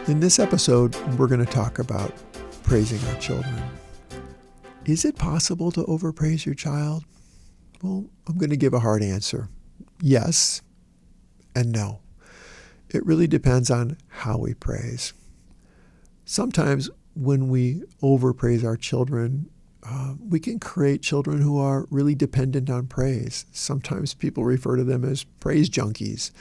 In this episode, we're going to talk about praising our children. Is it possible to overpraise your child? Well, I'm going to give a hard answer. Yes and no. It really depends on how we praise. Sometimes when we overpraise our children, we can create children who are really dependent on praise. Sometimes people refer to them as praise junkies.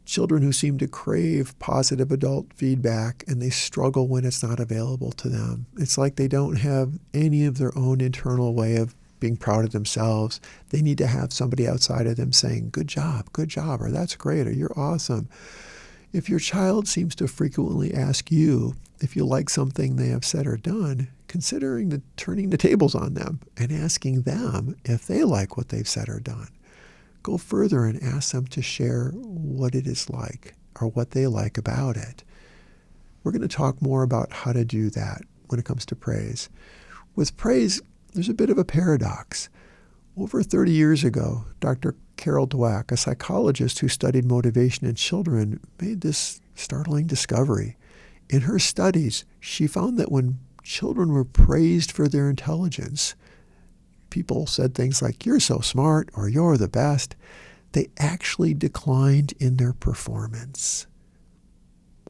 Children who seem to crave positive adult feedback and they struggle when it's not available to them. It's like they don't have any of their own internal way of being proud of themselves. They need to have somebody outside of them saying, good job, or that's great, or you're awesome. If your child seems to frequently ask you if you like something they have said or done, considering turning the tables on them and asking them if they like what they've said or done. Go further and ask them to share what it is like or what they like about it. We're going to talk more about how to do that when it comes to praise. With praise, there's a bit of a paradox. Over 30 years ago, Dr. Carol Dweck, a psychologist who studied motivation in children, made this startling discovery. In her studies, she found that when children were praised for their intelligence, people said things like, you're so smart, or you're the best, they actually declined in their performance.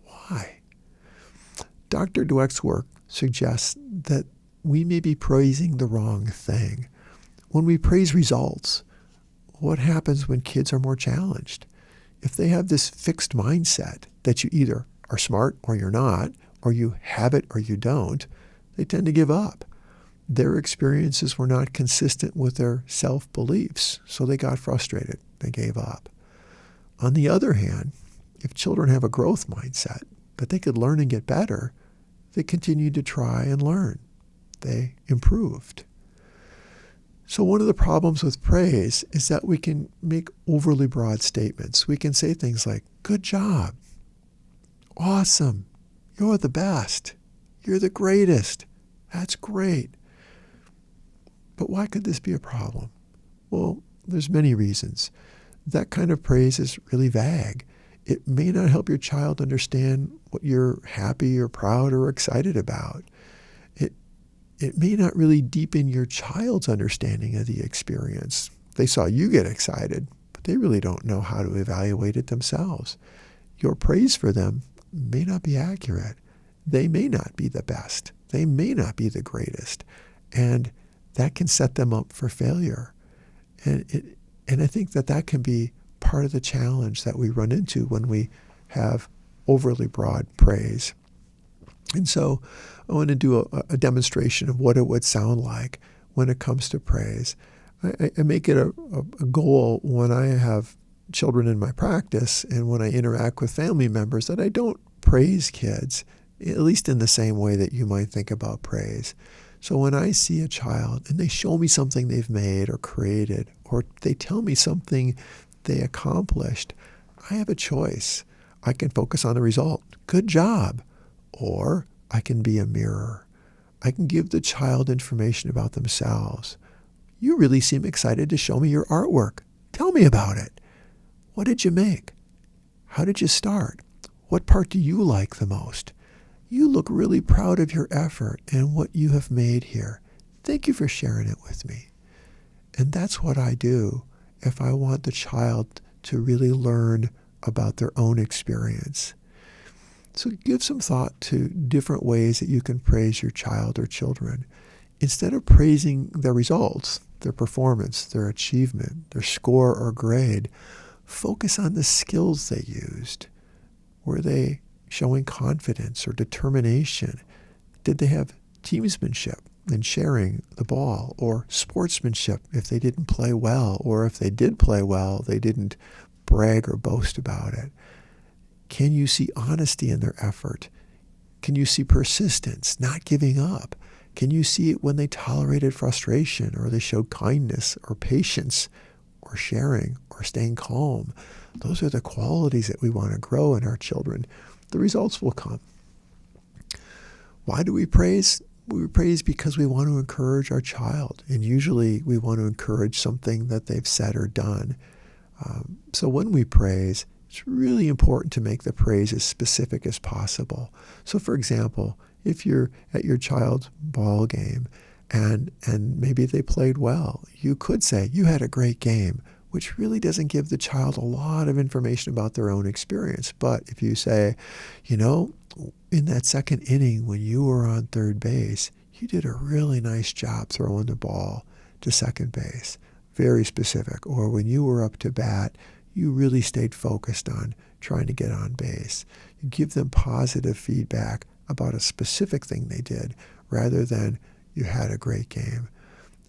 Why? Dr. Dweck's work suggests that we may be praising the wrong thing. When we praise results, what happens when kids are more challenged? If they have this fixed mindset that you either are smart or you're not, or you have it or you don't, they tend to give up. Their experiences were not consistent with their self-beliefs, so they got frustrated. They gave up. On the other hand, if children have a growth mindset, that they could learn and get better, they continued to try and learn. They improved. So one of the problems with praise is that we can make overly broad statements. We can say things like, good job, awesome, you're the best, you're the greatest, that's great. But why could this be a problem? Well, there's many reasons. That kind of praise is really vague. It may not help your child understand what you're happy or proud or excited about. It may not really deepen your child's understanding of the experience. They saw you get excited, but they really don't know how to evaluate it themselves. Your praise for them may not be accurate. They may not be the best. They may not be the greatest. And that can set them up for failure. And I think that can be part of the challenge that we run into when we have overly broad praise. And so I want to do a demonstration of what it would sound like when it comes to praise. I make it a goal when I have children in my practice and when I interact with family members that I don't praise kids, at least in the same way that you might think about praise. So when I see a child and they show me something they've made or created, or they tell me something they accomplished, I have a choice. I can focus on the result. Good job. Or I can be a mirror. I can give the child information about themselves. You really seem excited to show me your artwork. Tell me about it. What did you make? How did you start? What part do you like the most? You look really proud of your effort and what you have made here. Thank you for sharing it with me. And that's what I do if I want the child to really learn about their own experience. So give some thought to different ways that you can praise your child or children. Instead of praising their results, their performance, their achievement, their score or grade, focus on the skills they used. Were they showing confidence or determination? Did they have teamsmanship in sharing the ball, or sportsmanship if they didn't play well, or if they did play well, they didn't brag or boast about it? Can you see honesty in their effort? Can you see persistence, not giving up? Can you see it when they tolerated frustration, or they showed kindness or patience or sharing or staying calm? Those are the qualities that we want to grow in our children. The results will come. Why do we praise? We praise because we want to encourage our child. And usually we want to encourage something that they've said or done. So when we praise, it's really important to make the praise as specific as possible. So for example, if you're at your child's ball game and maybe they played well, you could say, you had a great game, which really doesn't give the child a lot of information about their own experience. But if you say, in that second inning when you were on third base, you did a really nice job throwing the ball to second base, very specific. Or when you were up to bat, you really stayed focused on trying to get on base. You give them positive feedback about a specific thing they did rather than you had a great game.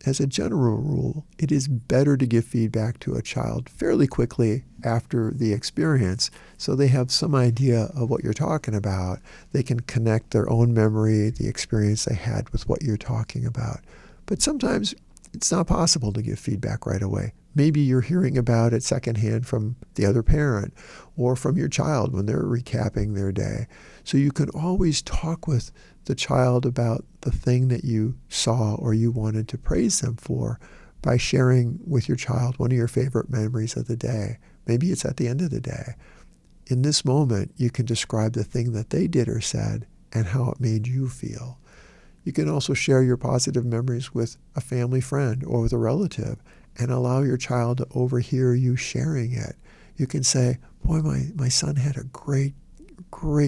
As a general rule, it is better to give feedback to a child fairly quickly after the experience so they have some idea of what you're talking about. They can connect their own memory, the experience they had with what you're talking about. But sometimes it's not possible to give feedback right away. Maybe you're hearing about it secondhand from the other parent or from your child when they're recapping their day. So you can always talk with the child about the thing that you saw or you wanted to praise them for by sharing with your child one of your favorite memories of the day. Maybe it's at the end of the day. In this moment, you can describe the thing that they did or said and how it made you feel. You can also share your positive memories with a family friend or with a relative and allow your child to overhear you sharing it. You can say, boy, my son had a great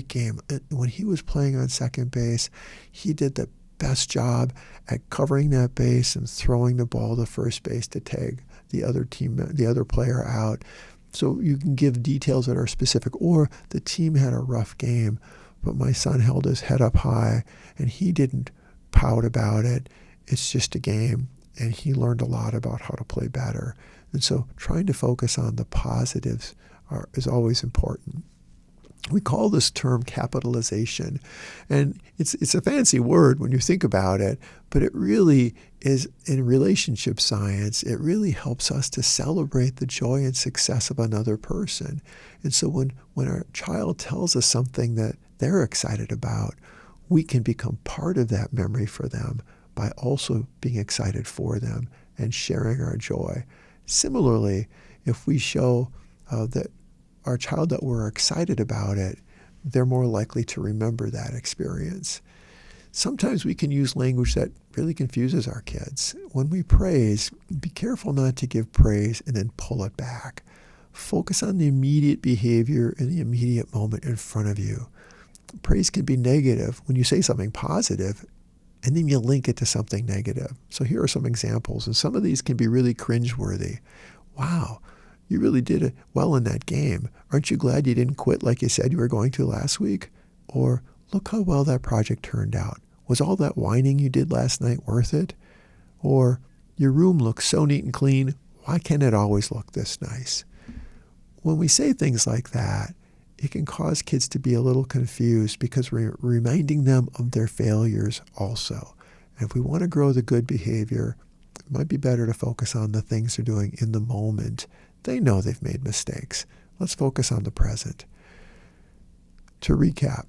game. When he was playing on second base, he did the best job at covering that base and throwing the ball to first base to tag the other player out. So you can give details that are specific. Or the team had a rough game, but my son held his head up high and he didn't pout about it. It's just a game, and he learned a lot about how to play better. And so trying to focus on the positives is always important. We call this term capitalization, and it's a fancy word when you think about it, but it really is, in relationship science, it really helps us to celebrate the joy and success of another person. And so when our child tells us something that they're excited about, we can become part of that memory for them by also being excited for them and sharing our joy. Similarly, if we show that our child that we're excited about it, they're more likely to remember that experience. Sometimes we can use language that really confuses our kids. When we praise, be careful not to give praise and then pull it back. Focus on the immediate behavior in the immediate moment in front of you. Praise can be negative when you say something positive and then you link it to something negative. So here are some examples, and some of these can be really cringeworthy. Wow, you really did it well in that game. Aren't you glad you didn't quit like you said you were going to last week? Or, look how well that project turned out. Was all that whining you did last night worth it? Or, your room looks so neat and clean. Why can't it always look this nice? When we say things like that, it can cause kids to be a little confused because we're reminding them of their failures also. And if we want to grow the good behavior, it might be better to focus on the things they're doing in the moment. They know they've made mistakes. Let's focus on the present. To recap,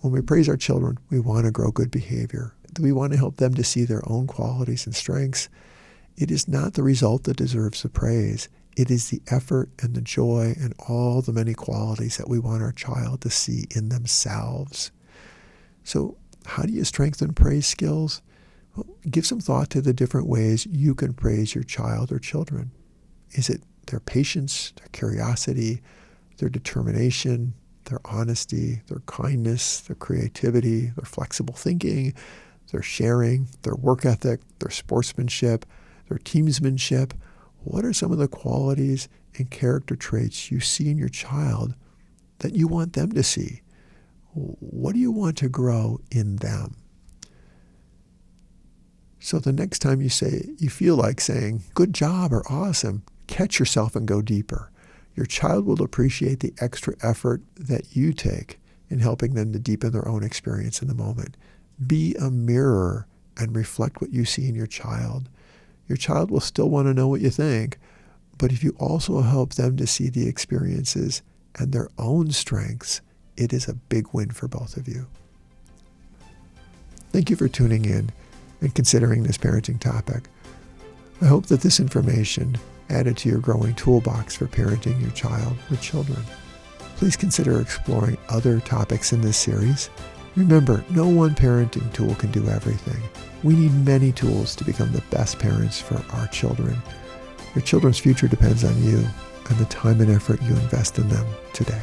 when we praise our children, we want to grow good behavior. We want to help them to see their own qualities and strengths. It is not the result that deserves the praise. It is the effort and the joy and all the many qualities that we want our child to see in themselves. So how do you strengthen praise skills? Well, give some thought to the different ways you can praise your child or children. Is it their patience, their curiosity, their determination, their honesty, their kindness, their creativity, their flexible thinking, their sharing, their work ethic, their sportsmanship, their teamsmanship? What are some of the qualities and character traits you see in your child that you want them to see? What do you want to grow in them? So the next time you feel like saying, good job or awesome, catch yourself and go deeper. Your child will appreciate the extra effort that you take in helping them to deepen their own experience in the moment. Be a mirror and reflect what you see in your child. Your child will still want to know what you think, but if you also help them to see the experiences and their own strengths, it is a big win for both of you. Thank you for tuning in and considering this parenting topic. I hope that this information added to your growing toolbox for parenting your child or children. Please consider exploring other topics in this series. Remember, no one parenting tool can do everything. We need many tools to become the best parents for our children. Your children's future depends on you and the time and effort you invest in them today.